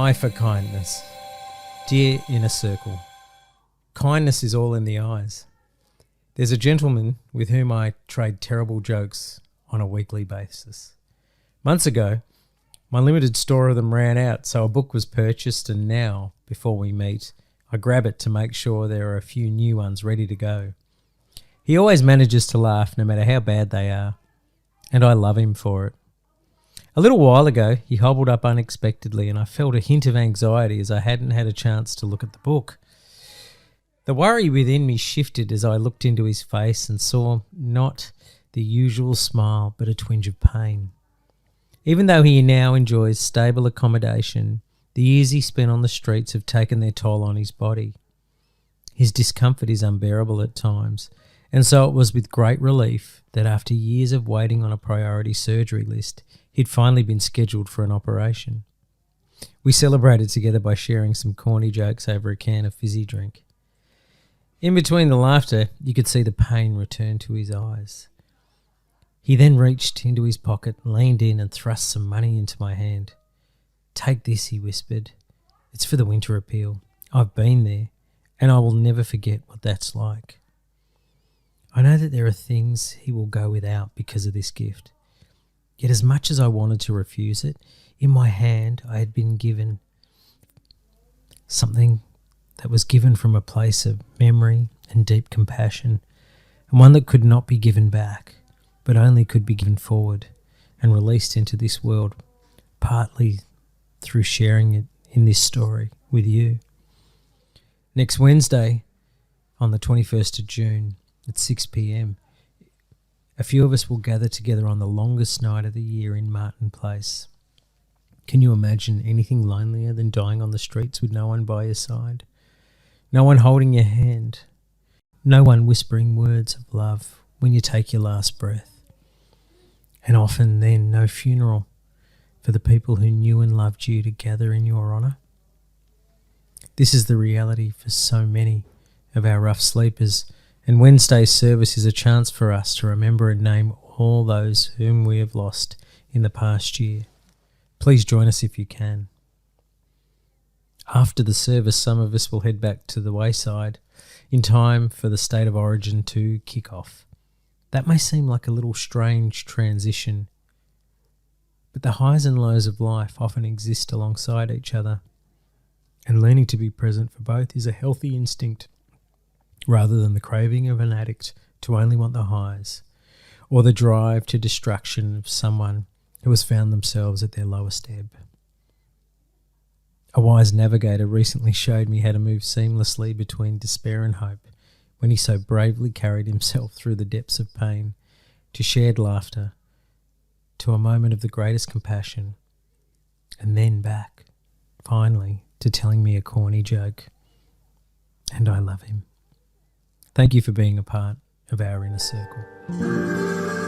eye for kindness. Dear Inner Circle, kindness is all in the eyes. There's a gentleman with whom I trade terrible jokes on a weekly basis. Months ago, my limited store of them ran out, so a book was purchased, and now, before we meet, I grab it to make sure there are a few new ones ready to go. He always manages to laugh no matter how bad they are, and I love him for it. A little while ago, he hobbled up unexpectedly, and I felt a hint of anxiety as I hadn't had a chance to look at the book. The worry within me shifted as I looked into his face and saw not the usual smile, but a twinge of pain. Even though he now enjoys stable accommodation, the years he spent on the streets have taken their toll on his body. His discomfort is unbearable at times, and so it was with great relief that after years of waiting on a priority surgery list, he'd finally been scheduled for an operation. We celebrated together by sharing some corny jokes over a can of fizzy drink. In between the laughter, you could see the pain return to his eyes. He then reached into his pocket, leaned in and thrust some money into my hand. "Take this," he whispered. "It's for the winter appeal. I've been there, and I will never forget what that's like." I know that there are things he will go without because of this gift. Yet as much as I wanted to refuse it, in my hand I had been given something that was given from a place of memory and deep compassion, and one that could not be given back, but only could be given forward and released into this world, partly through sharing it in this story with you. Next Wednesday, on the 21st of June at 6 p.m, a few of us will gather together on the longest night of the year in Martin Place. Can you imagine anything lonelier than dying on the streets with no one by your side? No one holding your hand. No one whispering words of love when you take your last breath. And often then no funeral for the people who knew and loved you to gather in your honour. This is the reality for so many of our rough sleepers, and Wednesday's service is a chance for us to remember and name all those whom we have lost in the past year. Please join us if you can. After the service, some of us will head back to the Wayside in time for the State of Origin to kick off. That may seem like a little strange transition, but the highs and lows of life often exist alongside each other, and learning to be present for both is a healthy instinct rather than the craving of an addict to only want the highs, or the drive to destruction of someone who has found themselves at their lowest ebb. A wise navigator recently showed me how to move seamlessly between despair and hope when he so bravely carried himself through the depths of pain, to shared laughter, to a moment of the greatest compassion, and then back, finally, to telling me a corny joke. And I love him. Thank you for being a part of our inner circle.